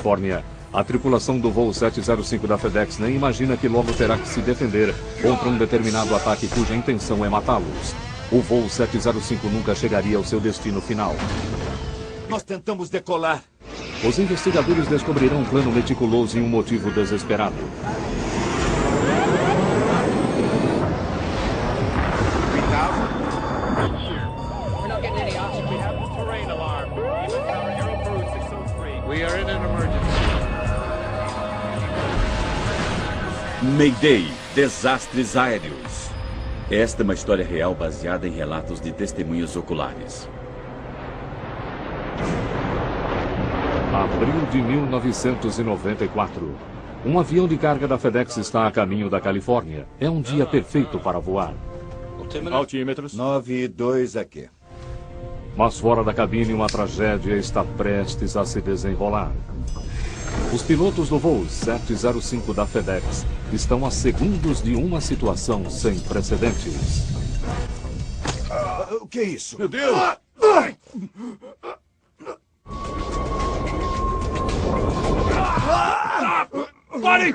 Califórnia. A tripulação do voo 705 da FedEx nem imagina que logo terá que se defender contra um determinado ataque cuja intenção é matá-los. O voo 705 nunca chegaria ao seu destino final. Nós tentamos decolar. Os investigadores descobrirão um plano meticuloso e um motivo desesperado. Mayday, desastres aéreos. Esta é uma história real baseada em relatos de testemunhas oculares. Abril de 1994. Um avião de carga da FedEx está a caminho da Califórnia. É um dia perfeito para voar. Altímetros. 9-2 aqui. Mas fora da cabine, uma tragédia está prestes a se desenrolar. Os pilotos do voo 705 da FedEx estão a segundos de uma situação sem precedentes. O que é isso? Meu Deus! Parem!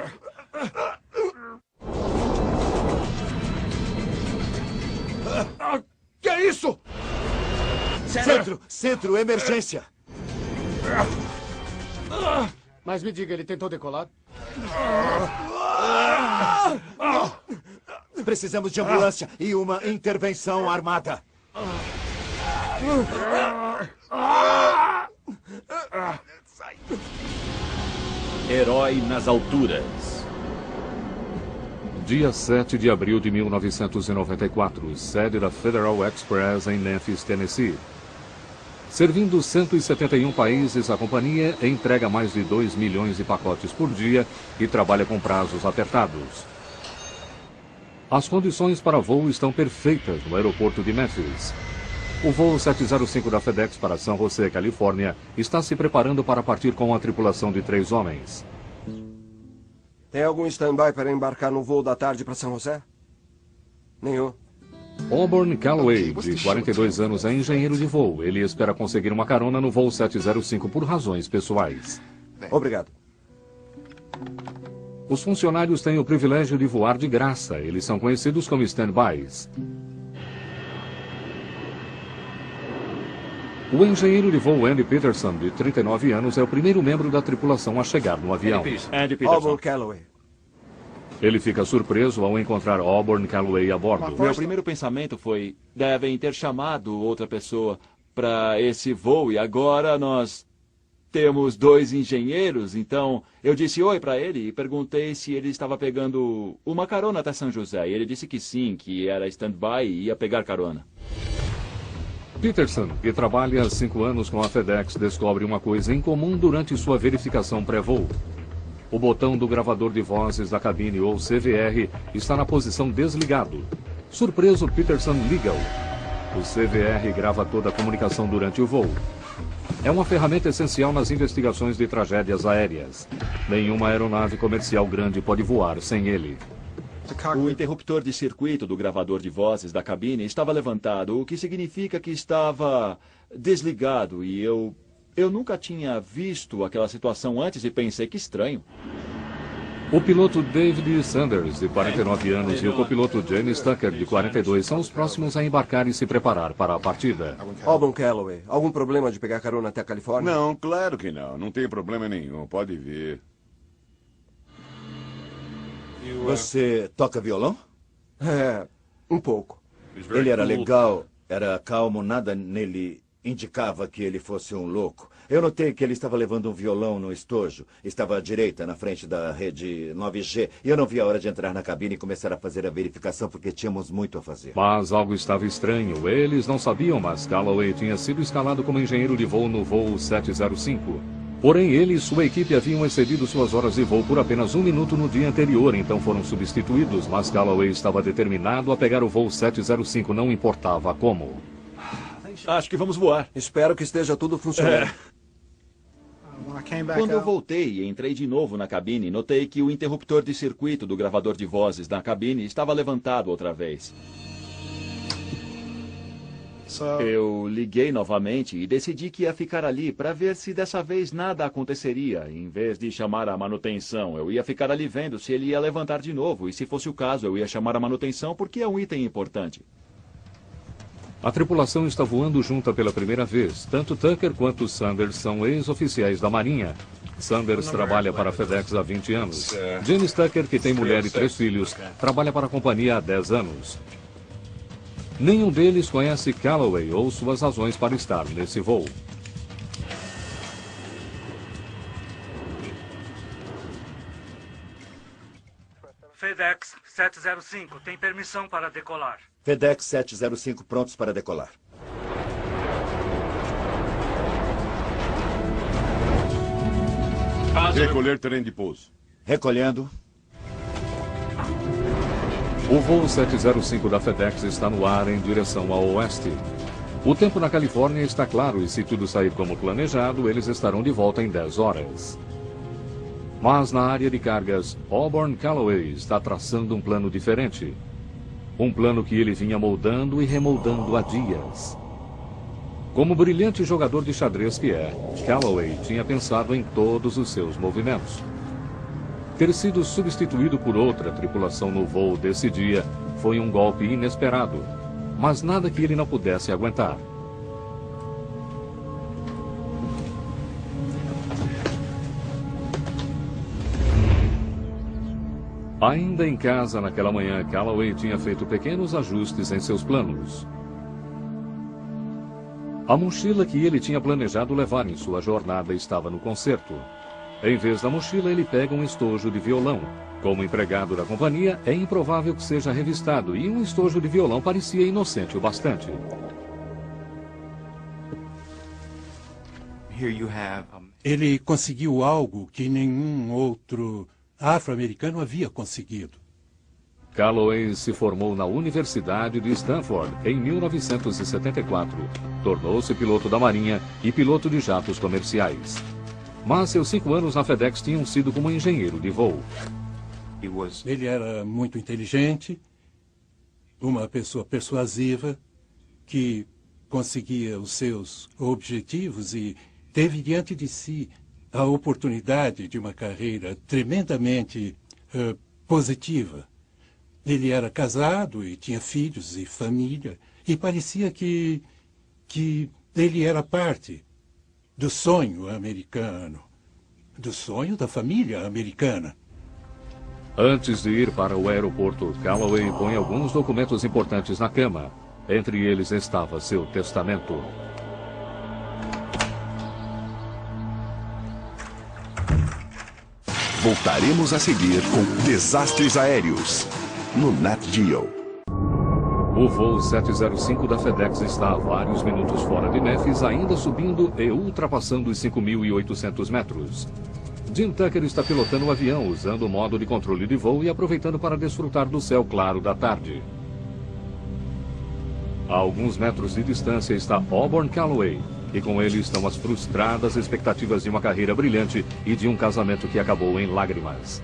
Que é isso? Centro, emergência. Mas me diga, ele tentou decolar? Precisamos de ambulância e uma intervenção armada. Herói nas alturas. Dia 7 de abril de 1994, sede da Federal Express em Memphis, Tennessee. Servindo 171 países, a companhia entrega mais de 2 milhões de pacotes por dia e trabalha com prazos apertados. As condições para voo estão perfeitas no aeroporto de Memphis. O voo 705 da FedEx para São José, Califórnia, está se preparando para partir com a tripulação de 3 homens. Tem algum stand-by para embarcar no voo da tarde para São José? Nenhum. Auburn Calloway, de 42 anos, é engenheiro de voo. Ele espera conseguir uma carona no voo 705 por razões pessoais. Obrigado. Os funcionários têm o privilégio de voar de graça. Eles são conhecidos como stand-bys. O engenheiro de voo Andy Peterson, de 39 anos, é o primeiro membro da tripulação a chegar no avião. Andy Peterson. Auburn Calloway. Ele fica surpreso ao encontrar Auburn Calloway a bordo. Meu primeiro pensamento foi, devem ter chamado outra pessoa para esse voo e agora nós temos 2 engenheiros. Então eu disse oi para ele e perguntei se ele estava pegando uma carona até São José. E ele disse que sim, que era stand-by e ia pegar carona. Peterson, que trabalha há 5 anos com a FedEx, descobre uma coisa em comum durante sua verificação pré-voo. O botão do gravador de vozes da cabine, ou CVR, está na posição desligado. Surpreso, Peterson liga-o. O CVR grava toda a comunicação durante o voo. É uma ferramenta essencial nas investigações de tragédias aéreas. Nenhuma aeronave comercial grande pode voar sem ele. O interruptor de circuito do gravador de vozes da cabine estava levantado, o que significa que estava desligado e eu nunca tinha visto aquela situação antes e pensei que estranho. O piloto David Sanders, de 49 anos, e o copiloto James Tucker, de 42, são os próximos a embarcar e se preparar para a partida. Auburn Calloway. Algum problema de pegar carona até a Califórnia? Não, claro que não. Não tem problema nenhum. Pode vir. Você toca violão? É, um pouco. Ele era legal, era calmo, nada nele indicava que ele fosse um louco. Eu notei que ele estava levando um violão no estojo. Estava à direita, na frente da rede 9G. E eu não vi a hora de entrar na cabine e começar a fazer a verificação, porque tínhamos muito a fazer. Mas algo estava estranho. Eles não sabiam, mas Calloway tinha sido escalado como engenheiro de voo no voo 705. Porém, ele e sua equipe haviam excedido suas horas de voo por apenas 1 minuto no dia anterior, então foram substituídos. Mas Calloway estava determinado a pegar o voo 705, não importava como. Acho que vamos voar. Espero que esteja tudo funcionando. Quando eu voltei e entrei de novo na cabine, notei que o interruptor de circuito do gravador de vozes da cabine estava levantado outra vez. Eu liguei novamente e decidi que ia ficar ali para ver se dessa vez nada aconteceria. Em vez de chamar a manutenção, eu ia ficar ali vendo se ele ia levantar de novo. E se fosse o caso, eu ia chamar a manutenção porque é um item importante. A tripulação está voando junta pela primeira vez. Tanto Tucker quanto Sanders são ex-oficiais da Marinha. Sanders trabalha para a FedEx há 20 anos. James Tucker, que tem mulher e 3 filhos, trabalha para a companhia há 10 anos. Nenhum deles conhece Calloway ou suas razões para estar nesse voo. FedEx 705 tem permissão para decolar. FedEx 705 prontos para decolar. Recolher trem de pouso. Recolhendo. O voo 705 da FedEx está no ar em direção ao oeste. O tempo na Califórnia está claro e se tudo sair como planejado, eles estarão de volta em 10 horas. Mas na área de cargas, Auburn Calloway está traçando um plano diferente. Um plano que ele vinha moldando e remoldando há dias. Como brilhante jogador de xadrez que é, Calloway tinha pensado em todos os seus movimentos. Ter sido substituído por outra tripulação no voo desse dia foi um golpe inesperado, mas nada que ele não pudesse aguentar. Ainda em casa naquela manhã, Calloway tinha feito pequenos ajustes em seus planos. A mochila que ele tinha planejado levar em sua jornada estava no concerto. Em vez da mochila, ele pega um estojo de violão. Como empregado da companhia, é improvável que seja revistado, e um estojo de violão parecia inocente o bastante. Ele conseguiu algo que nenhum outro afro-americano havia conseguido. Calloway se formou na Universidade de Stanford em 1974. Tornou-se piloto da Marinha e piloto de jatos comerciais. Mas seus 5 anos na FedEx tinham sido como engenheiro de voo. Ele era muito inteligente, uma pessoa persuasiva, que conseguia os seus objetivos e teve diante de si a oportunidade de uma carreira tremendamente positiva. Ele era casado e tinha filhos e família, e parecia que ele era parte do sonho americano, do sonho da família americana. Antes de ir para o aeroporto, Calloway põe alguns documentos importantes na cama. Entre eles estava seu testamento. Voltaremos a seguir com Desastres Aéreos, no Nat Geo. O voo 705 da FedEx está a vários minutos fora de Memphis, ainda subindo e ultrapassando os 5.800 metros. Jim Tucker está pilotando o avião, usando o modo de controle de voo e aproveitando para desfrutar do céu claro da tarde. A alguns metros de distância está Auburn Calloway, e com ele estão as frustradas expectativas de uma carreira brilhante e de um casamento que acabou em lágrimas.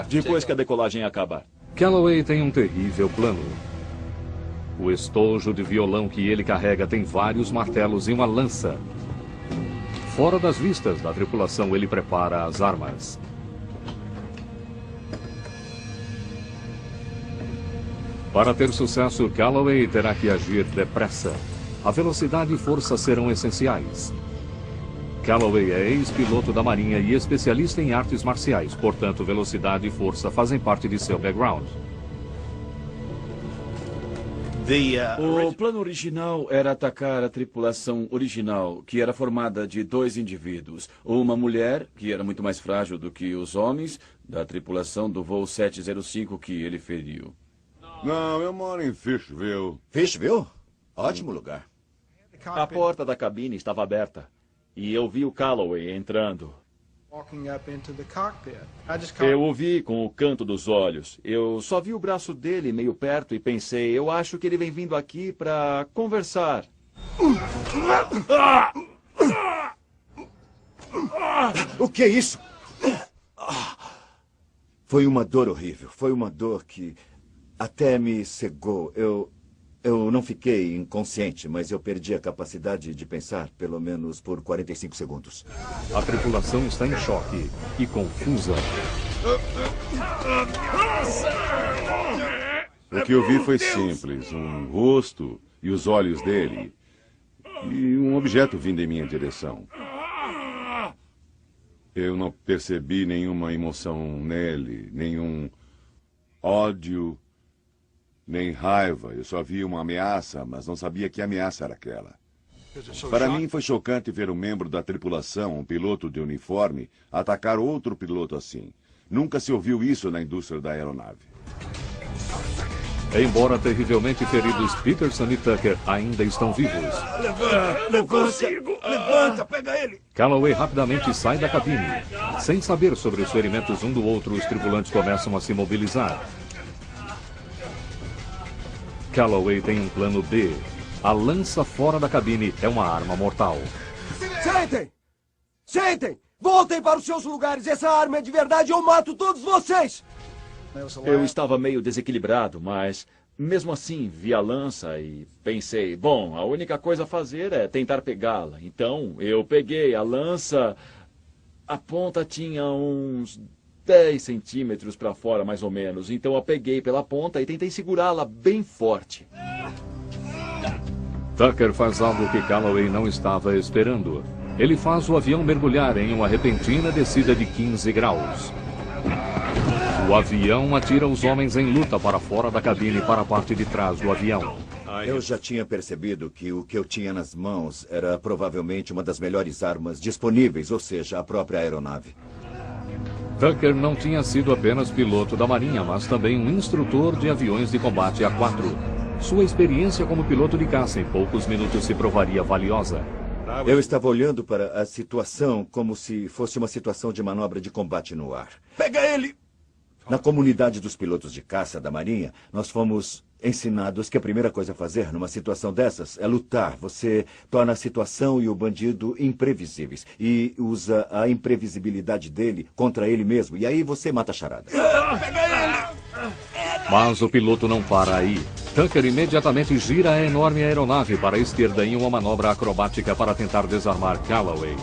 Depois que a decolagem acabar. Calloway tem um terrível plano. O estojo de violão que ele carrega tem vários martelos e uma lança. Fora das vistas da tripulação, ele prepara as armas. Para ter sucesso, Calloway terá que agir depressa. A velocidade e força serão essenciais. Calloway é ex-piloto da Marinha e especialista em artes marciais, portanto, velocidade e força fazem parte de seu background. O plano original era atacar a tripulação original, que era formada de 2 indivíduos. Uma mulher, que era muito mais frágil do que os homens, da tripulação do voo 705 que ele feriu. Não, eu moro em Fishville. Fishville? Ótimo lugar. A porta da cabine estava aberta. E eu vi o Calloway entrando. Eu o vi com o canto dos olhos. Eu só vi o braço dele meio perto e pensei, eu acho que ele vem vindo aqui para conversar. O que é isso? Foi uma dor horrível. Foi uma dor que até me cegou. Eu não fiquei inconsciente, mas eu perdi a capacidade de pensar, pelo menos por 45 segundos. A tripulação está em choque e confusa. O que eu vi foi simples. Um rosto e os olhos dele. E um objeto vindo em minha direção. Eu não percebi nenhuma emoção nele, nenhum ódio, nem raiva. Eu só vi uma ameaça, mas não sabia que ameaça era aquela. Para mim foi chocante ver um membro da tripulação, um piloto de uniforme, atacar outro piloto assim. Nunca se ouviu isso na indústria da aeronave. Embora terrivelmente feridos, Peterson e Tucker ainda estão vivos. Levanta, pega ele! Calloway rapidamente sai da cabine. Sem saber sobre os ferimentos um do outro, os tripulantes começam a se mobilizar. Calloway tem um plano B. A lança fora da cabine é uma arma mortal. Sentem! Sentem! Voltem para os seus lugares! Essa arma é de verdade ou eu mato todos vocês! Eu estava meio desequilibrado, mas mesmo assim vi a lança e pensei, bom, a única coisa a fazer é tentar pegá-la. Então eu peguei a lança, a ponta tinha uns 10 centímetros para fora, mais ou menos. Então eu peguei pela ponta e tentei segurá-la bem forte. Tucker faz algo que Calloway não estava esperando. Ele faz o avião mergulhar em uma repentina descida de 15 graus. O avião atira os homens em luta para fora da cabine para a parte de trás do avião. Eu já tinha percebido que o que eu tinha nas mãos era provavelmente uma das melhores armas disponíveis, ou seja, a própria aeronave. Tucker não tinha sido apenas piloto da Marinha, mas também um instrutor de aviões de combate A4. Sua experiência como piloto de caça em poucos minutos se provaria valiosa. Eu estava olhando para a situação como se fosse uma situação de manobra de combate no ar. Pega ele! Na comunidade dos pilotos de caça da Marinha, nós fomos ensinados que a primeira coisa a fazer numa situação dessas é lutar. Você torna a situação e o bandido imprevisíveis e usa a imprevisibilidade dele contra ele mesmo. E aí você mata a charada. Mas o piloto não para aí. Tucker imediatamente gira a enorme aeronave para a esquerda em uma manobra acrobática para tentar desarmar Calloway.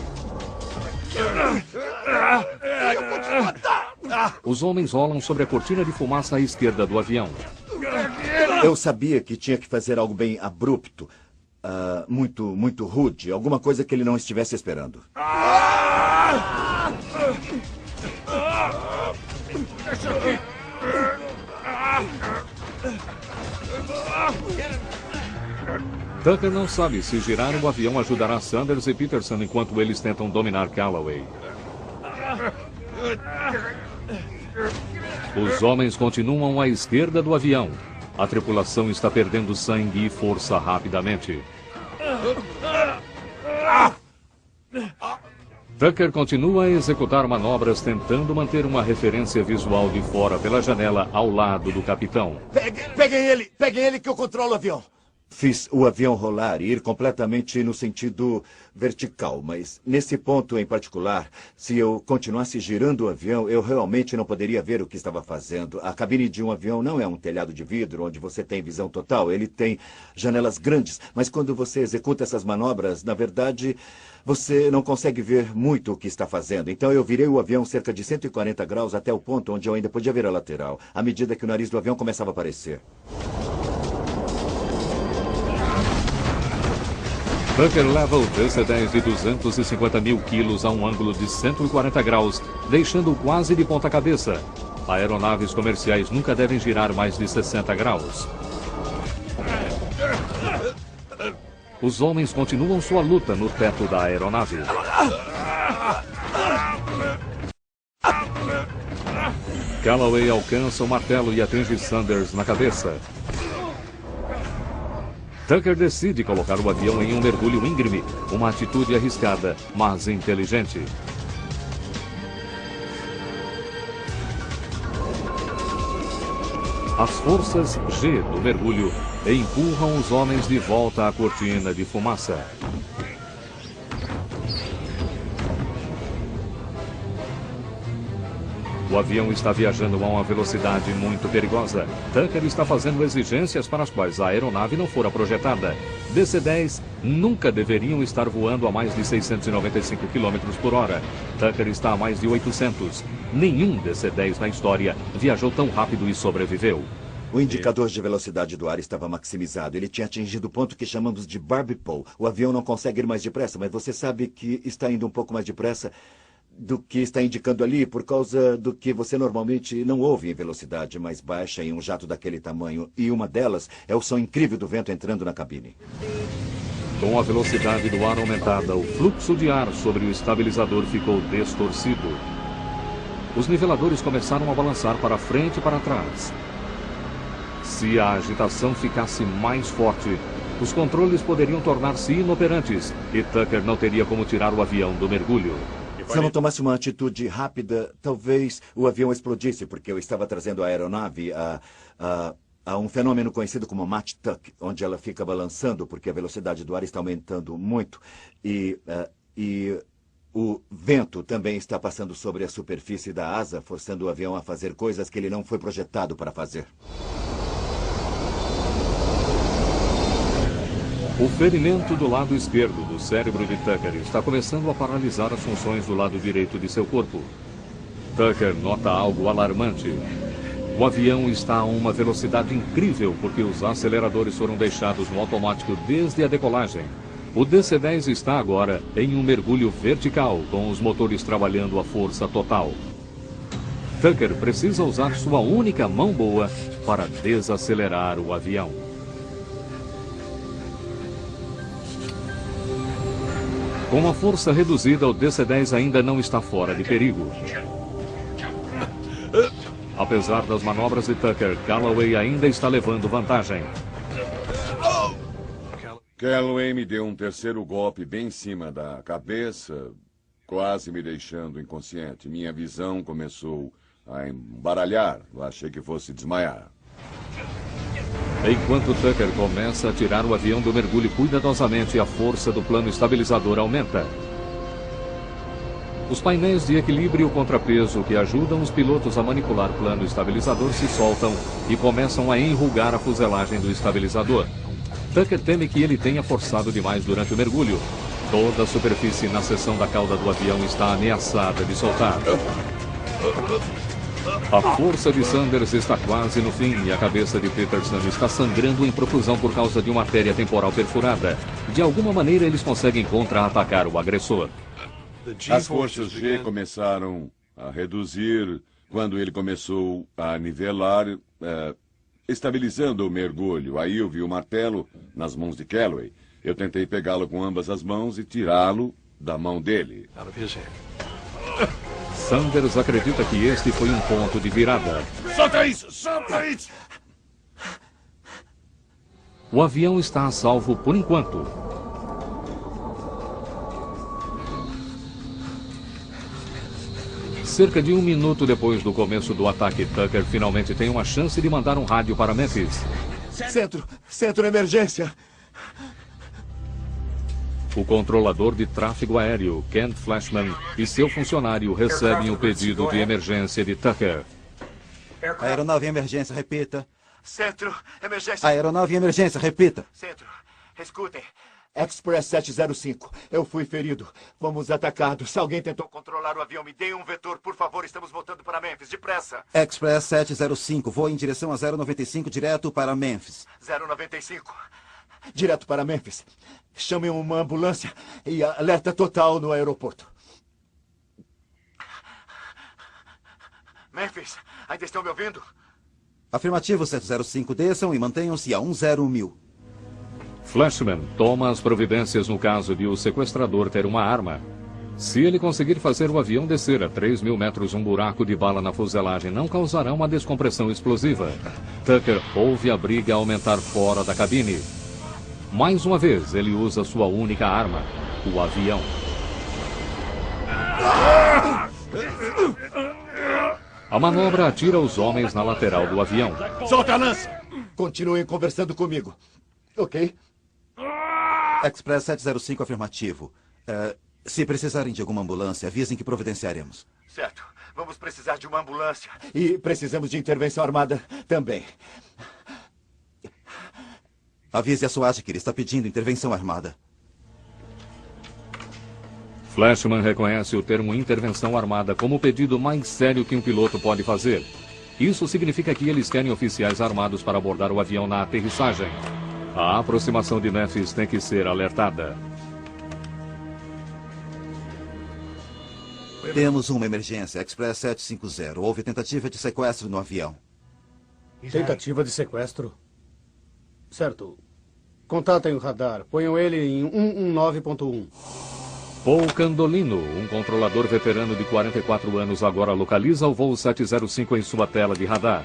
Os homens rolam sobre a cortina de fumaça à esquerda do avião. Eu sabia que tinha que fazer algo bem abrupto, muito rude, alguma coisa que ele não estivesse esperando. Tucker não sabe se girar o avião ajudará Sanders e Peterson enquanto eles tentam dominar Calloway. Os homens continuam à esquerda do avião. A tripulação está perdendo sangue e força rapidamente. Tucker continua a executar manobras tentando manter uma referência visual de fora pela janela ao lado do capitão. Peguem ele que eu controlo o avião. Fiz o avião rolar e ir completamente no sentido vertical, mas nesse ponto em particular, se eu continuasse girando o avião, eu realmente não poderia ver o que estava fazendo. A cabine de um avião não é um telhado de vidro onde você tem visão total, ele tem janelas grandes, mas quando você executa essas manobras, na verdade, você não consegue ver muito o que está fazendo. Então eu virei o avião cerca de 140 graus até o ponto onde eu ainda podia ver a lateral, à medida que o nariz do avião começava a aparecer. Tucker leva o DC-10 de 250 mil quilos a um ângulo de 140 graus, deixando-o quase de ponta cabeça. Aeronaves comerciais nunca devem girar mais de 60 graus. Os homens continuam sua luta no teto da aeronave. Calloway alcança o martelo e atinge Sanders na cabeça. Tucker decide colocar o avião em um mergulho íngreme, uma atitude arriscada, mas inteligente. As forças G do mergulho empurram os homens de volta à cortina de fumaça. O avião está viajando a uma velocidade muito perigosa. Tucker está fazendo exigências para as quais a aeronave não fora projetada. DC-10 nunca deveriam estar voando a mais de 695 km por hora. Tucker está a mais de 800. Nenhum DC-10 na história viajou tão rápido e sobreviveu. O indicador de velocidade do ar estava maximizado. Ele tinha atingido o ponto que chamamos de Barbie Pole. O avião não consegue ir mais depressa, mas você sabe que está indo um pouco mais depressa do que está indicando ali por causa do que você normalmente não ouve em velocidade mais baixa em um jato daquele tamanho. E uma delas é o som incrível do vento entrando na cabine. Com a velocidade do ar aumentada, o fluxo de ar sobre o estabilizador ficou distorcido. Os niveladores começaram a balançar para frente e para trás. Se a agitação ficasse mais forte, os controles poderiam tornar-se inoperantes e Tucker não teria como tirar o avião do mergulho. Se eu não tomasse uma atitude rápida, talvez o avião explodisse, porque eu estava trazendo a aeronave a um fenômeno conhecido como Mach Tuck, onde ela fica balançando porque a velocidade do ar está aumentando muito e o vento também está passando sobre a superfície da asa, forçando o avião a fazer coisas que ele não foi projetado para fazer. O ferimento do lado esquerdo do cérebro de Tucker está começando a paralisar as funções do lado direito de seu corpo. Tucker nota algo alarmante. O avião está a uma velocidade incrível porque os aceleradores foram deixados no automático desde a decolagem. O DC-10 está agora em um mergulho vertical, com os motores trabalhando à força total. Tucker precisa usar sua única mão boa para desacelerar o avião. Com a força reduzida, o DC-10 ainda não está fora de perigo. Apesar das manobras de Tucker, Calloway ainda está levando vantagem. Calloway me deu um terceiro golpe bem em cima da cabeça, quase me deixando inconsciente. Minha visão começou a embaralhar. Eu achei que fosse desmaiar. Enquanto Tucker começa a tirar o avião do mergulho cuidadosamente, a força do plano estabilizador aumenta. Os painéis de equilíbrio e contrapeso que ajudam os pilotos a manipular o plano estabilizador se soltam e começam a enrugar a fuselagem do estabilizador. Tucker teme que ele tenha forçado demais durante o mergulho. Toda a superfície na seção da cauda do avião está ameaçada de soltar. A força de Sanders está quase no fim e a cabeça de Peterson está sangrando em profusão por causa de uma artéria temporal perfurada. De alguma maneira, eles conseguem contra-atacar o agressor. As forças G começaram a reduzir quando ele começou a nivelar, estabilizando o mergulho. Aí eu vi o martelo nas mãos de Calloway. Eu tentei pegá-lo com ambas as mãos e tirá-lo da mão dele. Sanders acredita que este foi um ponto de virada. Solta isso! Solta isso! O avião está a salvo por enquanto. Cerca de 1 minuto depois do começo do ataque, Tucker finalmente tem uma chance de mandar um rádio para Memphis. Centro, emergência. O controlador de tráfego aéreo, Kent Flashman, e seu funcionário recebem o pedido de emergência de Tucker. Aeronave em emergência, repita. Centro, emergência. Aeronave em emergência, repita. Centro, escutem. Express 705. Eu fui ferido. Fomos atacados. Alguém tentou controlar o avião. Me deem um vetor, por favor. Estamos voltando para Memphis. Depressa. Express 705. Voe em direção a 095, direto para Memphis. 095. Direto para Memphis. Chamem uma ambulância e alerta total no aeroporto. Memphis, ainda estão me ouvindo? Afirmativo, 705. Desçam e mantenham-se a 10.000. Flashman toma as providências no caso de o sequestrador ter uma arma. Se ele conseguir fazer o avião descer a 3.000 metros, um buraco de bala na fuselagem não causará uma descompressão explosiva. Tucker ouve a briga aumentar fora da cabine. Mais uma vez, ele usa sua única arma, o avião. A manobra atira os homens na lateral do avião. Solta a lança! Continuem conversando comigo. Ok? Express 705, afirmativo. Se precisarem de alguma ambulância, avisem que providenciaremos. Certo. Vamos precisar de uma ambulância. E precisamos de intervenção armada também. Avise a SWAT que ele está pedindo intervenção armada. Flashman reconhece o termo intervenção armada como o pedido mais sério que um piloto pode fazer. Isso significa que eles querem oficiais armados para abordar o avião na aterrissagem. A aproximação de Memphis tem que ser alertada. Temos uma emergência, Express 750. Houve tentativa de sequestro no avião. Tentativa de sequestro? Certo. Contatem o radar. Ponham ele em 119.1. Paul Candolino, um controlador veterano de 44 anos, agora localiza o voo 705 em sua tela de radar.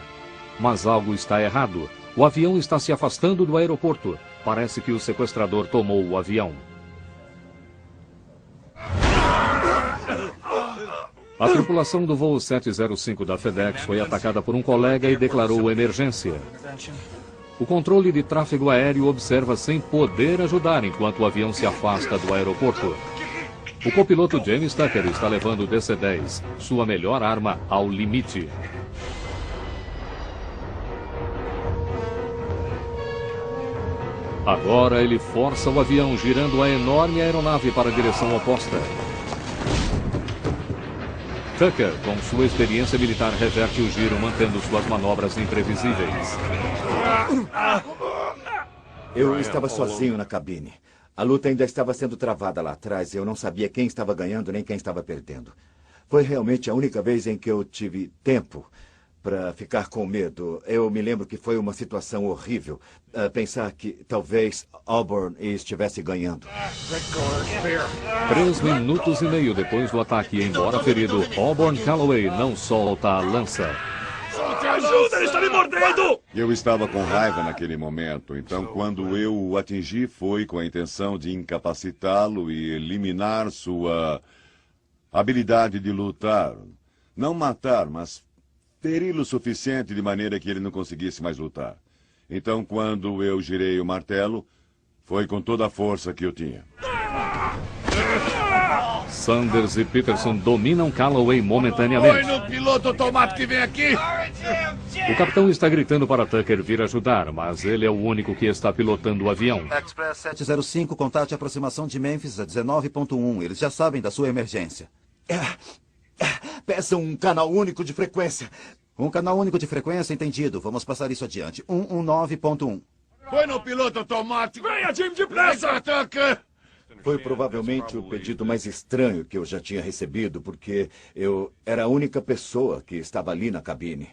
Mas algo está errado. O avião está se afastando do aeroporto. Parece que o sequestrador tomou o avião. A tripulação do voo 705 da FedEx foi atacada por um colega e declarou emergência. O controle de tráfego aéreo observa sem poder ajudar enquanto o avião se afasta do aeroporto. O copiloto James Tucker está levando o DC-10, sua melhor arma, ao limite. Agora ele força o avião, girando a enorme aeronave para a direção oposta. Tucker, com sua experiência militar, reverte o giro, mantendo suas manobras imprevisíveis. Eu estava sozinho na cabine. A luta ainda estava sendo travada lá atrás e eu não sabia quem estava ganhando nem quem estava perdendo. Foi realmente a única vez em que eu tive tempo para ficar com medo. Eu me lembro que foi uma situação horrível. Pensar que talvez Auburn estivesse ganhando. 3 minutos e meio depois do ataque, embora ferido, Auburn Calloway não solta a lança. Ajuda, ele está me mordendo! Eu estava com raiva naquele momento, então quando eu o atingi foi com a intenção de incapacitá-lo e eliminar sua habilidade de lutar. Não matar, mas feri-lo o suficiente de maneira que ele não conseguisse mais lutar. Então, quando eu girei o martelo, foi com toda a força que eu tinha. Sanders e Peterson dominam Calloway momentaneamente. Põe no piloto automático que vem aqui! O capitão está gritando para Tucker vir ajudar, mas ele é o único que está pilotando o avião. Express 705, contate a aproximação de Memphis a 19.1. Eles já sabem da sua emergência. Peça um canal único de frequência. Um canal único de frequência, entendido. Vamos passar isso adiante. 119.1. Põe no piloto automático! Venha, Jim, depressa! Tucker! Foi provavelmente o pedido mais estranho que eu já tinha recebido, porque eu era a única pessoa que estava ali na cabine.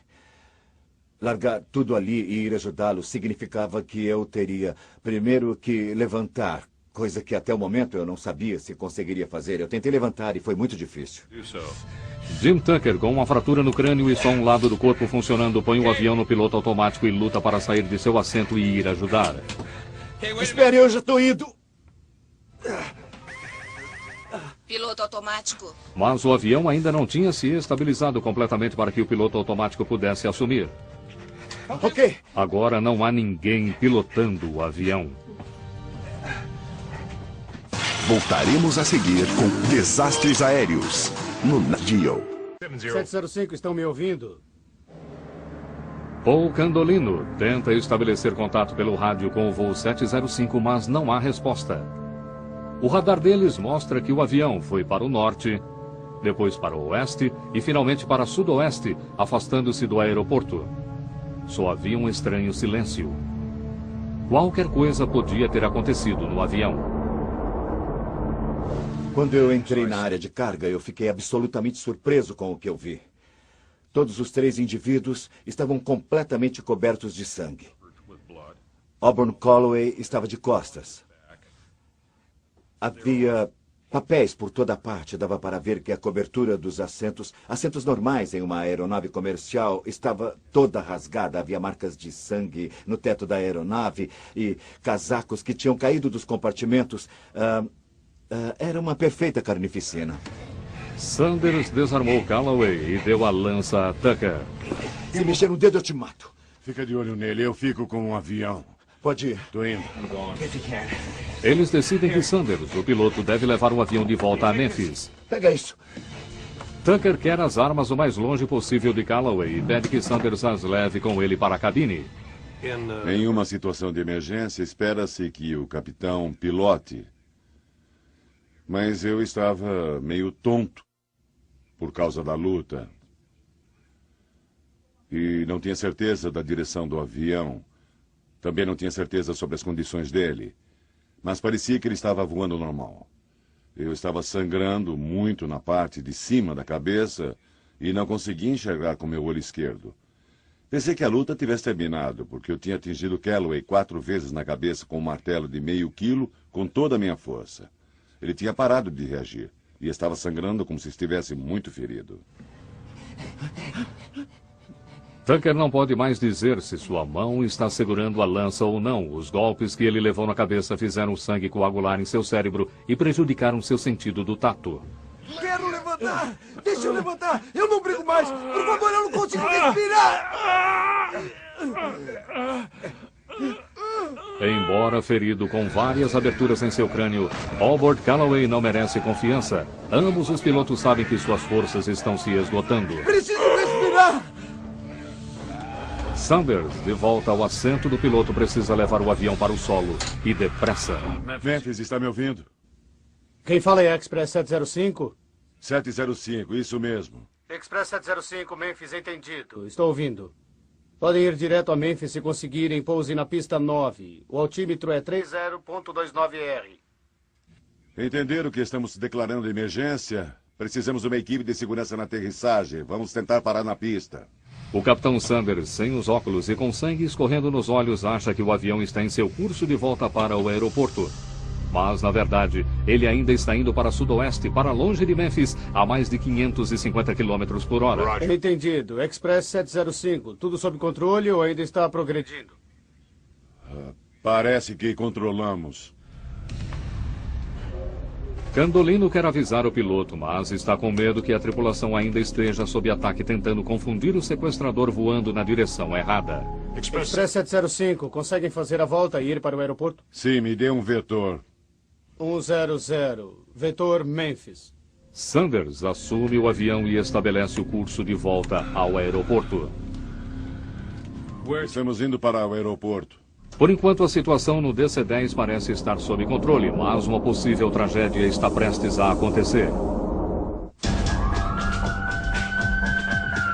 Largar tudo ali e ir ajudá-lo significava que eu teria primeiro que levantar, coisa que até o momento eu não sabia se conseguiria fazer. Eu tentei levantar e foi muito difícil. Jim Tucker, com uma fratura no crânio e só um lado do corpo funcionando, põe o avião no piloto automático e luta para sair de seu assento e ir ajudar. Espere, eu já estou indo. Piloto automático. Mas o avião ainda não tinha se estabilizado completamente para que o piloto automático pudesse assumir. Ok. Agora não há ninguém pilotando o avião. Voltaremos a seguir com Desastres Aéreos no Nat Geo. 705, estão me ouvindo? Paul Candolino tenta estabelecer contato pelo rádio com o voo 705, mas não há resposta. O radar deles mostra que o avião foi para o norte, depois para o oeste e finalmente para sudoeste, afastando-se do aeroporto. Só havia um estranho silêncio. Qualquer coisa podia ter acontecido no avião. Quando eu entrei na área de carga, eu fiquei absolutamente surpreso com o que eu vi. Todos os 3 indivíduos estavam completamente cobertos de sangue. Auburn Calloway estava de costas. Havia papéis por toda parte. Dava para ver que a cobertura dos assentos normais em uma aeronave comercial, estava toda rasgada. Havia marcas de sangue no teto da aeronave e casacos que tinham caído dos compartimentos. Era uma perfeita carnificina. Sanders desarmou Calloway e deu a lança a Tucker. Se mexer no dedo, eu te mato. Fica de olho nele, eu fico com um avião. Pode ir. Tô indo. Eles decidem que Sanders, o piloto, deve levar o avião de volta a Memphis. Pega isso. Tucker quer as armas o mais longe possível de Calloway e pede que Sanders as leve com ele para a cabine. Em uma situação de emergência, espera-se que o capitão pilote. Mas eu estava meio tonto por causa da luta. E não tinha certeza da direção do avião. Também não tinha certeza sobre as condições dele. Mas parecia que ele estava voando normal. Eu estava sangrando muito na parte de cima da cabeça e não conseguia enxergar com meu olho esquerdo. Pensei que a luta tivesse terminado, porque eu tinha atingido Calloway 4 vezes na cabeça com um martelo de meio quilo com toda a minha força. Ele tinha parado de reagir e estava sangrando como se estivesse muito ferido. Tucker não pode mais dizer se sua mão está segurando a lança ou não. Os golpes que ele levou na cabeça fizeram o sangue coagular em seu cérebro e prejudicaram seu sentido do tato. Quero levantar! Deixa eu levantar! Eu não brigo mais! Por favor, eu não consigo respirar! Embora ferido com várias aberturas em seu crânio, Albert Calloway não merece confiança. Ambos os pilotos sabem que suas forças estão se esgotando. Preciso respirar! Sanders, de volta ao assento do piloto, precisa levar o avião para o solo. E depressa. Memphis, está me ouvindo? Quem fala é Express 705? 705, isso mesmo. Express 705, Memphis, entendido. Estou ouvindo. Podem ir direto a Memphis se conseguirem pouse na pista 9. O altímetro é 30.29R. Entenderam que estamos declarando emergência? Precisamos de uma equipe de segurança na aterrissagem. Vamos tentar parar na pista. O capitão Sanders, sem os óculos e com sangue escorrendo nos olhos, acha que o avião está em seu curso de volta para o aeroporto. Mas, na verdade, ele ainda está indo para sudoeste, para longe de Memphis, a mais de 550 km por hora. Entendido. Express 705, tudo sob controle ou ainda está progredindo? Parece que controlamos. Candolino quer avisar o piloto, mas está com medo que a tripulação ainda esteja sob ataque, tentando confundir o sequestrador voando na direção errada. Express 705, conseguem fazer a volta e ir para o aeroporto? Sim, me dê um vetor. 100, vetor Memphis. Sanders assume o avião e estabelece o curso de volta ao aeroporto. Estamos indo para o aeroporto. Por enquanto, a situação no DC-10 parece estar sob controle, mas uma possível tragédia está prestes a acontecer.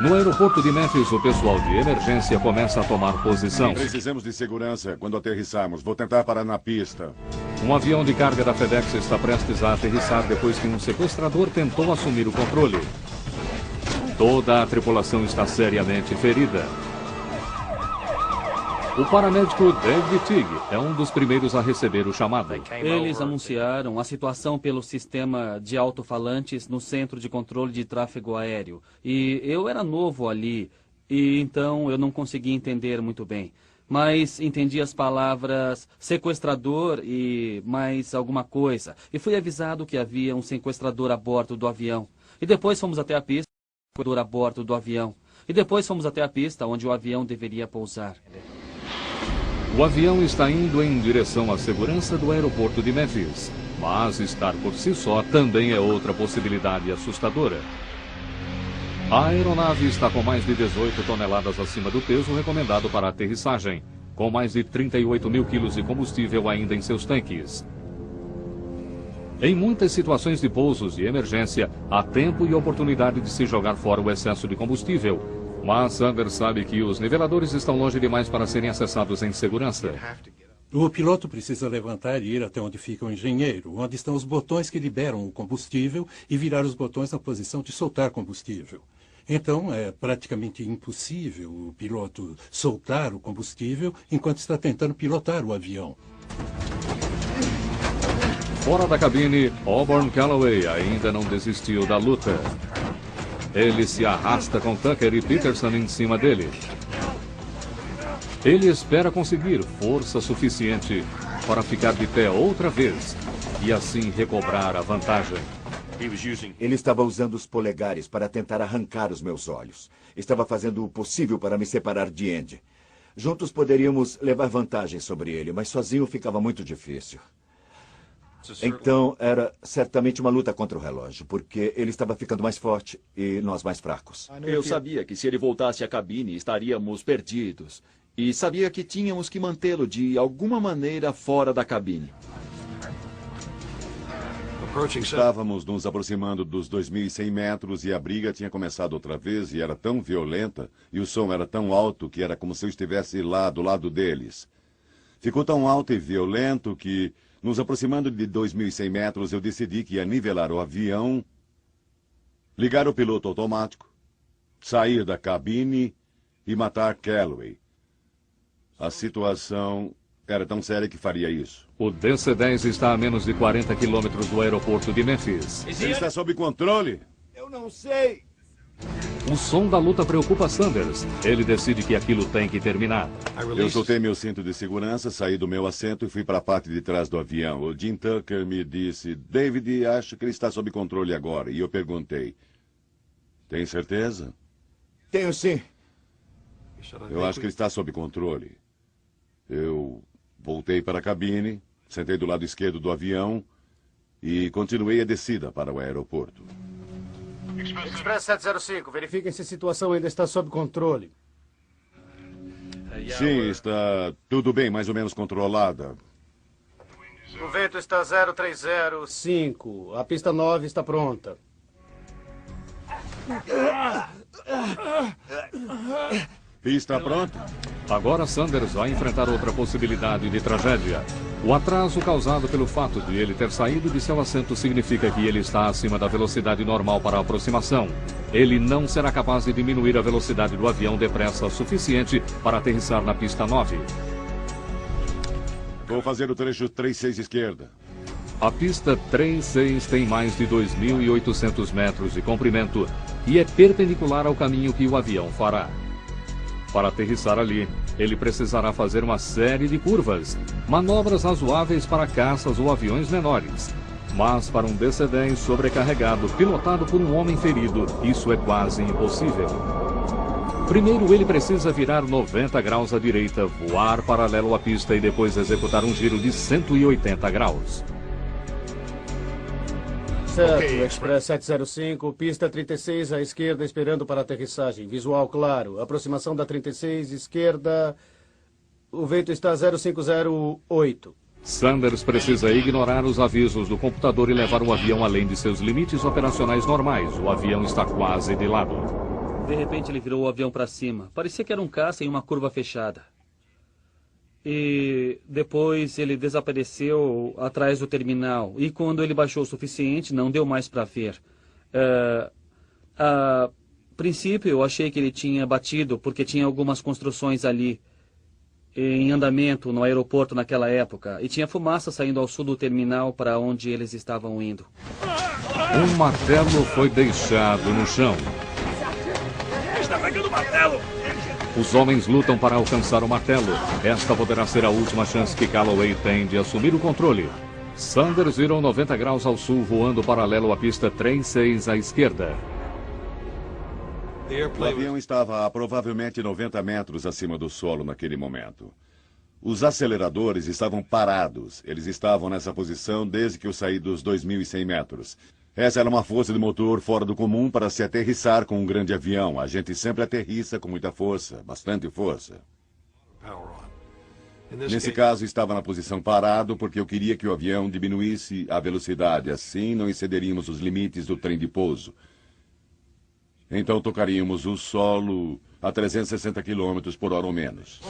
No aeroporto de Memphis, o pessoal de emergência começa a tomar posição. Precisamos de segurança quando aterrissarmos. Vou tentar parar na pista. Um avião de carga da FedEx está prestes a aterrissar depois que um sequestrador tentou assumir o controle. Toda a tripulação está seriamente ferida. O paramédico David Tigg é um dos primeiros a receber o chamado. Eles anunciaram a situação pelo sistema de alto-falantes no Centro de Controle de Tráfego Aéreo. E eu era novo ali, e então eu não consegui entender muito bem. Mas entendi as palavras sequestrador e mais alguma coisa. E fui avisado que havia um sequestrador a bordo do avião. E depois fomos até a pista, a bordo do avião. E depois fomos até a pista onde o avião deveria pousar. O avião está indo em direção à segurança do aeroporto de Memphis, mas estar por si só também é outra possibilidade assustadora. A aeronave está com mais de 18 toneladas acima do peso recomendado para a aterrissagem, com mais de 38 mil quilos de combustível ainda em seus tanques. Em muitas situações de pousos de emergência, há tempo e oportunidade de se jogar fora o excesso de combustível, mas Sanders sabe que os niveladores estão longe demais para serem acessados em segurança. O piloto precisa levantar e ir até onde fica o engenheiro, onde estão os botões que liberam o combustível e virar os botões na posição de soltar combustível. Então, é praticamente impossível o piloto soltar o combustível enquanto está tentando pilotar o avião. Fora da cabine, Auburn Calloway ainda não desistiu da luta. Ele se arrasta com Tucker e Peterson em cima dele. Ele espera conseguir força suficiente para ficar de pé outra vez e assim recobrar a vantagem. Ele estava usando os polegares para tentar arrancar os meus olhos. Estava fazendo o possível para me separar de Andy. Juntos poderíamos levar vantagem sobre ele, mas sozinho ficava muito difícil. Então, era certamente uma luta contra o relógio, porque ele estava ficando mais forte e nós mais fracos. Eu sabia que se ele voltasse à cabine, estaríamos perdidos. E sabia que tínhamos que mantê-lo de alguma maneira fora da cabine. Estávamos nos aproximando dos 2.100 metros e a briga tinha começado outra vez e era tão violenta e o som era tão alto que era como se eu estivesse lá do lado deles. Ficou tão alto e violento que, nos aproximando de 2.100 metros, eu decidi que ia nivelar o avião, ligar o piloto automático, sair da cabine e matar Calloway. A situação era tão séria que faria isso. O DC-10 está a menos de 40 quilômetros do aeroporto de Memphis. Ele está sob controle? Eu não sei. O som da luta preocupa Sanders. Ele decide que aquilo tem que terminar. Eu soltei meu cinto de segurança, saí do meu assento e fui para a parte de trás do avião. O Jim Tucker me disse, David, acho que ele está sob controle agora. E eu perguntei, tem certeza? Tenho sim. Eu acho que ele está sob controle. Eu voltei para a cabine, sentei do lado esquerdo do avião e continuei a descida para o aeroporto. Express 705, verifiquem se a situação ainda está sob controle. Sim, está tudo bem, mais ou menos controlada. O vento está 0305. A pista 9 está pronta. Pista pronta? Agora Sanders vai enfrentar outra possibilidade de tragédia. O atraso causado pelo fato de ele ter saído de seu assento significa que ele está acima da velocidade normal para a aproximação. Ele não será capaz de diminuir a velocidade do avião depressa o suficiente para aterrissar na pista 9. Vou fazer o trecho 36 esquerda. A pista 36 tem mais de 2.800 metros de comprimento e é perpendicular ao caminho que o avião fará. Para aterrissar ali, ele precisará fazer uma série de curvas, manobras razoáveis para caças ou aviões menores. Mas para um DC-10 sobrecarregado, pilotado por um homem ferido, isso é quase impossível. Primeiro ele precisa virar 90 graus à direita, voar paralelo à pista e depois executar um giro de 180 graus. Certo, Express 705, pista 36 à esquerda, esperando para aterrissagem. Visual claro, aproximação da 36, esquerda, o vento está 0508. Sanders precisa ignorar os avisos do computador e levar o avião além de seus limites operacionais normais. O avião está quase de lado. De repente ele virou o avião para cima. Parecia que era um caça em uma curva fechada. E depois ele desapareceu atrás do terminal. E quando ele baixou o suficiente, não deu mais para ver. A princípio eu achei que ele tinha batido porque tinha algumas construções ali em andamento no aeroporto naquela época. E tinha fumaça saindo ao sul do terminal para onde eles estavam indo. Um martelo foi deixado no chão. Está pegando o martelo! Os homens lutam para alcançar o martelo. Esta poderá ser a última chance que Calloway tem de assumir o controle. Sanders virou 90 graus ao sul, voando paralelo à pista 36 à esquerda. O avião estava a provavelmente 90 metros acima do solo naquele momento. Os aceleradores estavam parados. Eles estavam nessa posição desde que eu saí dos 2.100 metros. Essa era uma força de motor fora do comum para se aterrissar com um grande avião. A gente sempre aterrissa com muita força, bastante força. Nesse caso, estava na posição parado porque eu queria que o avião diminuísse a velocidade. Assim, não excederíamos os limites do trem de pouso. Então, tocaríamos o solo a 360 km por hora ou menos.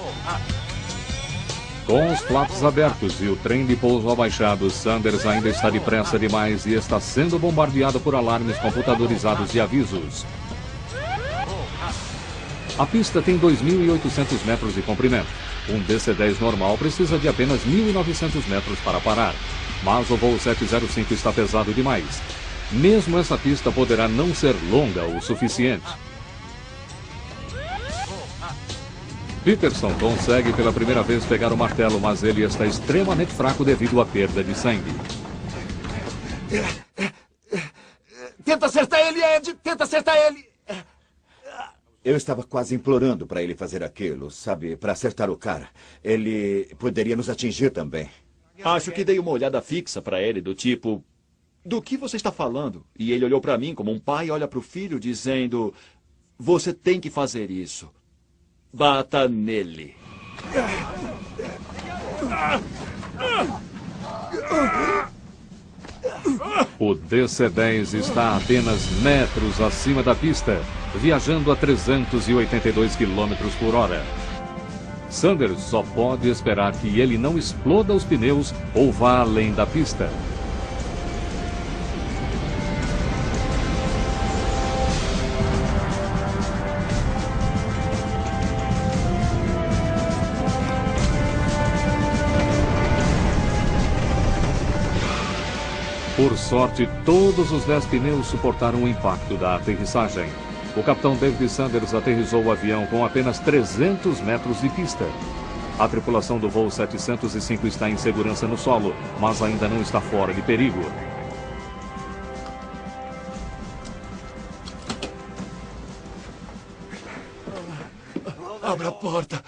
Com os flaps abertos e o trem de pouso abaixado, Sanders ainda está depressa demais e está sendo bombardeado por alarmes computadorizados de avisos. A pista tem 2.800 metros de comprimento. Um DC-10 normal precisa de apenas 1.900 metros para parar. Mas o voo 705 está pesado demais. Mesmo essa pista poderá não ser longa o suficiente. Peterson consegue pela primeira vez pegar o martelo, mas ele está extremamente fraco devido à perda de sangue. Tenta acertar ele, Ed! Tenta acertar ele! Eu estava quase implorando para ele fazer aquilo, sabe? Para acertar o cara. Ele poderia nos atingir também. Acho que dei uma olhada fixa para ele, do tipo... Do que você está falando? E ele olhou para mim como um pai olha para o filho, dizendo... Você tem que fazer isso. Bata nele. O DC-10 está a apenas metros acima da pista, viajando a 382 km por hora. Sanders só pode esperar que ele não exploda os pneus ou vá além da pista. Por sorte, todos os 10 pneus suportaram o impacto da aterrissagem. O capitão David Sanders aterrissou o avião com apenas 300 metros de pista. A tripulação do voo 705 está em segurança no solo, mas ainda não está fora de perigo. Abra a porta.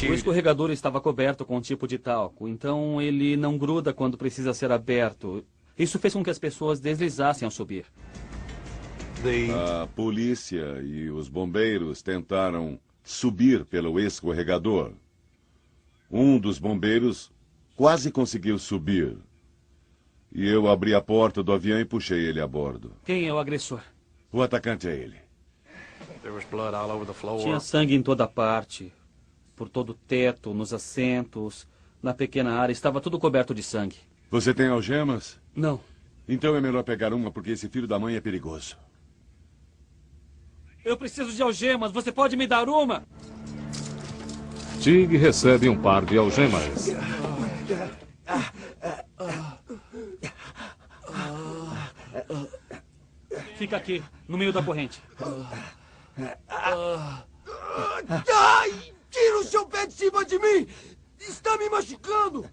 O escorregador estava coberto com um tipo de talco, então ele não gruda quando precisa ser aberto. Isso fez com que as pessoas deslizassem ao subir. A polícia e os bombeiros tentaram subir pelo escorregador. Um dos bombeiros quase conseguiu subir. E eu abri a porta do avião e puxei ele a bordo. Quem é o agressor? O atacante é ele. Tinha sangue em toda parte. Por todo o teto, nos assentos, na pequena área, estava tudo coberto de sangue. Você tem algemas? Não. Então é melhor pegar uma, porque esse filho da mãe é perigoso. Eu preciso de algemas, você pode me dar uma? Tig recebe um par de algemas. Fica aqui, no meio da corrente. Ai! Tira o seu pé de cima de mim! Está me machucando!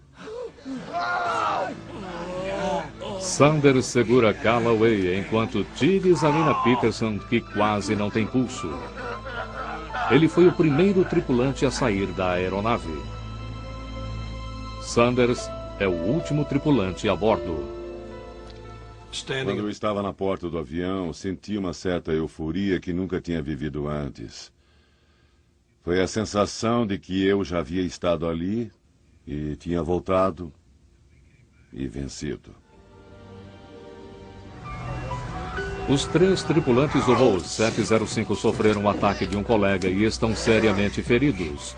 Sanders segura Calloway enquanto Tig examina Peterson, que quase não tem pulso. Ele foi o primeiro tripulante a sair da aeronave. Sanders é o último tripulante a bordo. Quando eu estava na porta do avião, senti uma certa euforia que nunca tinha vivido antes. Foi a sensação de que eu já havia estado ali e tinha voltado e vencido. Os 3 tripulantes do voo 705 sofreram o ataque de um colega e estão seriamente feridos.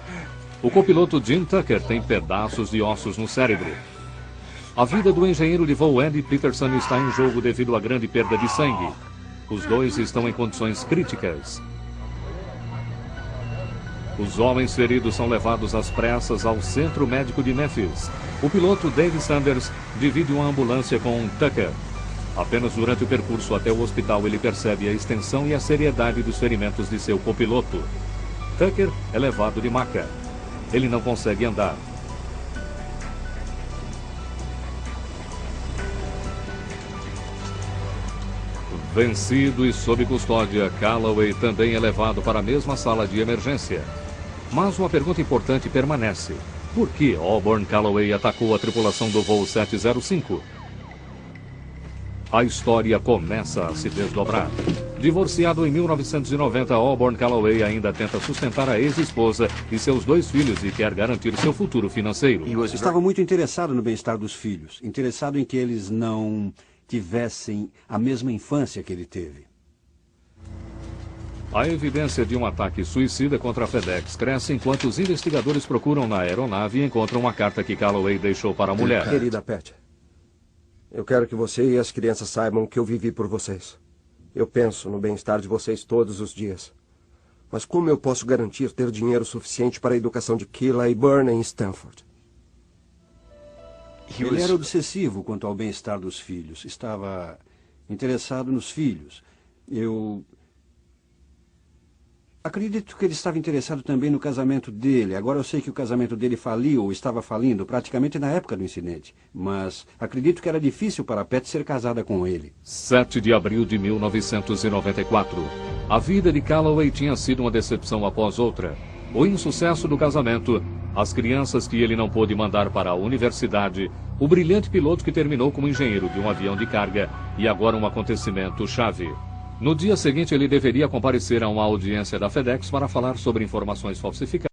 O copiloto Jim Tucker tem pedaços de ossos no cérebro. A vida do engenheiro de voo Andy Peterson está em jogo devido à grande perda de sangue. Os dois estão em condições críticas. Os homens feridos são levados às pressas ao centro médico de Memphis. O piloto David Sanders divide uma ambulância com Tucker. Apenas durante o percurso até o hospital ele percebe a extensão e a seriedade dos ferimentos de seu copiloto. Tucker é levado de maca. Ele não consegue andar. Vencido e sob custódia, Calloway também é levado para a mesma sala de emergência. Mas uma pergunta importante permanece. Por que Auburn Calloway atacou a tripulação do voo 705? A história começa a se desdobrar. Divorciado em 1990, Auburn Calloway ainda tenta sustentar a ex-esposa e seus 2 filhos e quer garantir seu futuro financeiro. Estava muito interessado no bem-estar dos filhos, interessado em que eles não tivessem a mesma infância que ele teve. A evidência de um ataque suicida contra a FedEx cresce enquanto os investigadores procuram na aeronave e encontram uma carta que Calloway deixou para a mulher. Querida Pat, eu quero que você e as crianças saibam que eu vivi por vocês. Eu penso no bem-estar de vocês todos os dias. Mas como eu posso garantir ter dinheiro suficiente para a educação de Kayla e Burn em Stanford? Ele era obsessivo quanto ao bem-estar dos filhos. Estava interessado nos filhos. Acredito que ele estava interessado também no casamento dele. Agora eu sei que o casamento dele faliu ou estava falindo praticamente na época do incidente. Mas acredito que era difícil para a Pat ser casada com ele. 7 de abril de 1994. A vida de Calloway tinha sido uma decepção após outra. O insucesso do casamento, as crianças que ele não pôde mandar para a universidade, o brilhante piloto que terminou como engenheiro de um avião de carga e agora um acontecimento chave. No dia seguinte, ele deveria comparecer a uma audiência da FedEx para falar sobre informações falsificadas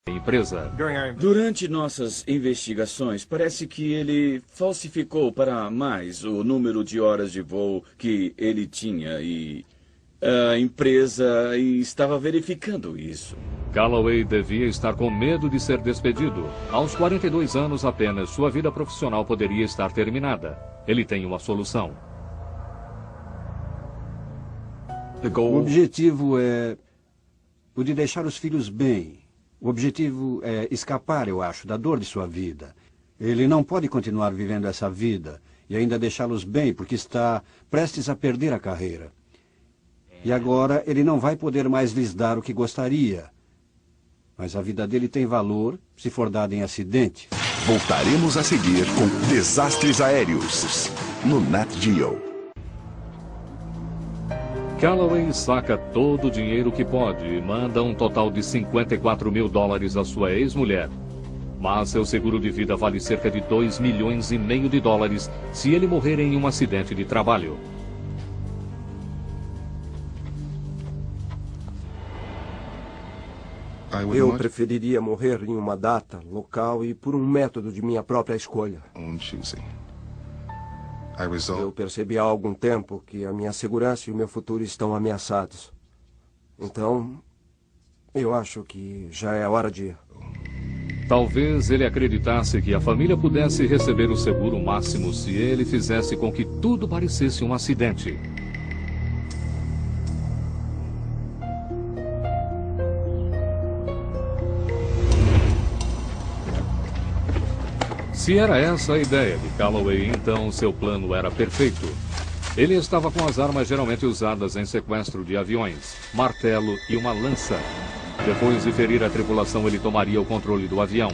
da empresa. Durante nossas investigações, parece que ele falsificou para mais o número de horas de voo que ele tinha e a empresa estava verificando isso. Calloway devia estar com medo de ser despedido. Aos 42 anos apenas, sua vida profissional poderia estar terminada. Ele tem uma solução. O objetivo é o de deixar os filhos bem. O objetivo é escapar, eu acho, da dor de sua vida. Ele não pode continuar vivendo essa vida e ainda deixá-los bem, porque está prestes a perder a carreira. E agora ele não vai poder mais lhes dar o que gostaria. Mas a vida dele tem valor se for dada em acidente. Voltaremos a seguir com Desastres Aéreos, no Nat Geo. Calloway saca todo o dinheiro que pode e manda um total de $54 mil à sua ex-mulher. Mas seu seguro de vida vale cerca de $2,5 milhões se ele morrer em um acidente de trabalho. Eu preferiria morrer em uma data, local e por um método de minha própria escolha. Eu percebi há algum tempo que a minha segurança e o meu futuro estão ameaçados. Então, eu acho que já é hora de ir. Talvez ele acreditasse que a família pudesse receber o seguro máximo se ele fizesse com que tudo parecesse um acidente. Se era essa a ideia de Calloway, então seu plano era perfeito. Ele estava com as armas geralmente usadas em sequestro de aviões, martelo e uma lança. Depois de ferir a tripulação, ele tomaria o controle do avião.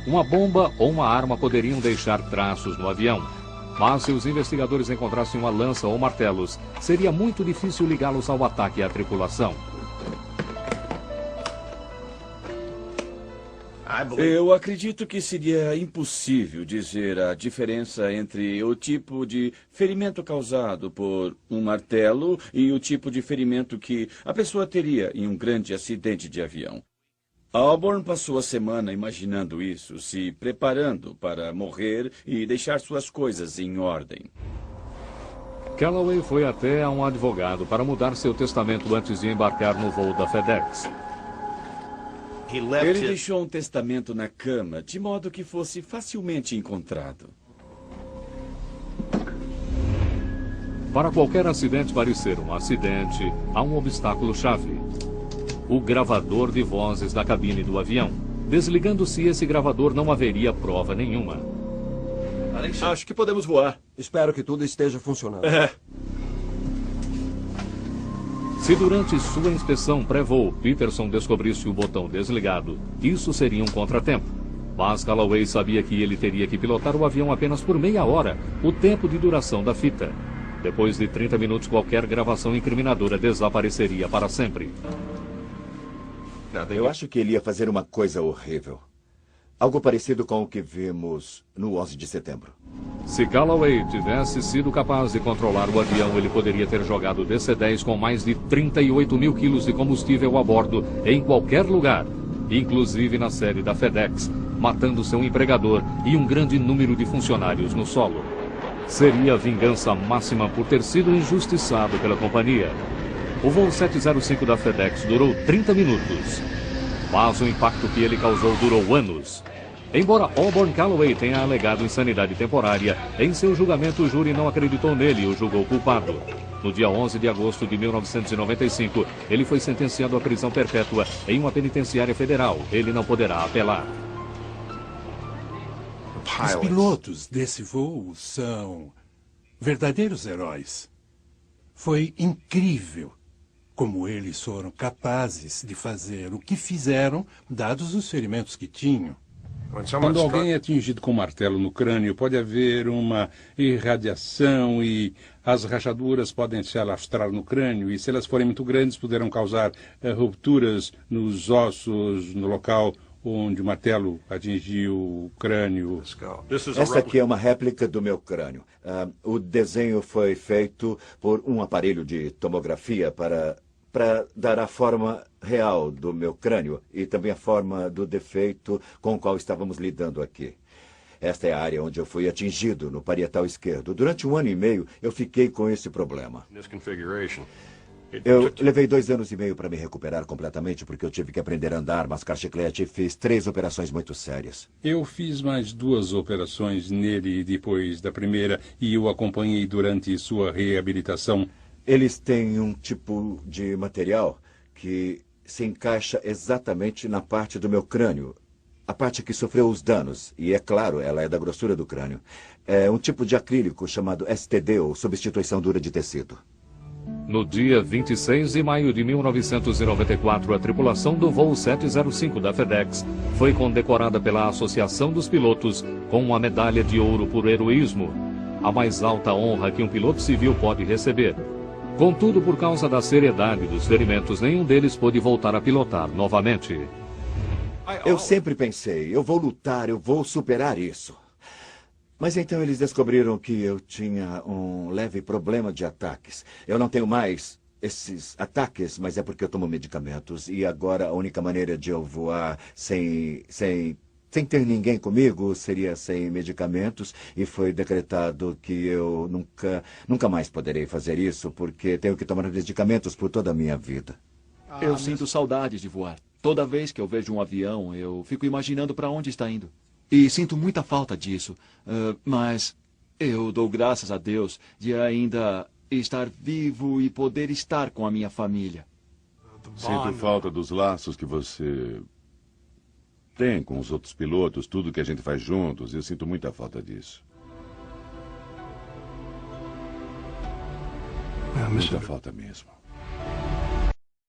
Uma bomba ou uma arma poderiam deixar traços no avião. Mas se os investigadores encontrassem uma lança ou martelos, seria muito difícil ligá-los ao ataque à tripulação. Eu acredito que seria impossível dizer a diferença entre o tipo de ferimento causado por um martelo e o tipo de ferimento que a pessoa teria em um grande acidente de avião. Auburn passou a semana imaginando isso, se preparando para morrer e deixar suas coisas em ordem. Calloway foi até a um advogado para mudar seu testamento antes de embarcar no voo da FedEx. Ele deixou um testamento na cama, de modo que fosse facilmente encontrado. Para qualquer acidente parecer um acidente, há um obstáculo-chave. O gravador de vozes da cabine do avião. Desligando-se esse gravador, não haveria prova nenhuma. Acho que podemos voar. Espero que tudo esteja funcionando. Se durante sua inspeção pré-voo Peterson descobrisse o botão desligado, isso seria um contratempo. Mas Calloway sabia que ele teria que pilotar o avião apenas por meia hora, o tempo de duração da fita. Depois de 30 minutos, qualquer gravação incriminadora desapareceria para sempre. Eu acho que ele ia fazer uma coisa horrível. Algo parecido com o que vimos no 11 de setembro. Se Calloway tivesse sido capaz de controlar o avião, ele poderia ter jogado o DC-10 com mais de 38 mil quilos de combustível a bordo em qualquer lugar, inclusive na sede da FedEx, matando seu empregador e um grande número de funcionários no solo. Seria a vingança máxima por ter sido injustiçado pela companhia. O voo 705 da FedEx durou 30 minutos. Mas o impacto que ele causou durou anos. Embora Auburn Calloway tenha alegado insanidade temporária, em seu julgamento o júri não acreditou nele e o julgou culpado. No dia 11 de agosto de 1995, ele foi sentenciado à prisão perpétua em uma penitenciária federal. Ele não poderá apelar. Os pilotos desse voo são verdadeiros heróis. Foi incrível como eles foram capazes de fazer o que fizeram, dados os ferimentos que tinham. Quando alguém é atingido com um martelo no crânio, pode haver uma irradiação e as rachaduras podem se alastrar no crânio e, se elas forem muito grandes, poderão causar rupturas nos ossos, no local onde o martelo atingiu o crânio. Essa aqui é uma réplica do meu crânio. O desenho foi feito por um aparelho de tomografia para dar a forma real do meu crânio e também a forma do defeito com o qual estávamos lidando aqui. Esta é a área onde eu fui atingido, no parietal esquerdo. Durante 1 ano e meio, eu fiquei com esse problema. Eu levei 2 anos e meio para me recuperar completamente, porque eu tive que aprender a andar, mascar chiclete e fiz 3 operações muito sérias. Eu fiz mais 2 operações nele depois da primeira e o acompanhei durante sua reabilitação. Eles têm um tipo de material que se encaixa exatamente na parte do meu crânio, a parte que sofreu os danos. E, é claro, ela é da grossura do crânio. É um tipo de acrílico chamado STD, ou substituição dura de tecido. No dia 26 de maio de 1994, a tripulação do voo 705 da FedEx foi condecorada pela Associação dos Pilotos com uma medalha de ouro por heroísmo, a mais alta honra que um piloto civil pode receber. Contudo, por causa da seriedade dos ferimentos, nenhum deles pôde voltar a pilotar novamente. Eu sempre pensei, eu vou lutar, eu vou superar isso. Mas então eles descobriram que eu tinha um leve problema de ataques. Eu não tenho mais esses ataques, mas é porque eu tomo medicamentos. E agora a única maneira de eu voar sem ter ninguém comigo seria sem medicamentos. E foi decretado que eu nunca mais poderei fazer isso, porque tenho que tomar medicamentos por toda a minha vida. Eu sinto saudades de voar. Toda vez que eu vejo um avião, eu fico imaginando para onde está indo. E sinto muita falta disso. Mas eu dou graças a Deus de ainda estar vivo e poder estar com a minha família. Sinto falta dos laços que você tem com os outros pilotos, tudo que a gente faz juntos. Eu sinto muita falta disso. Muita falta mesmo.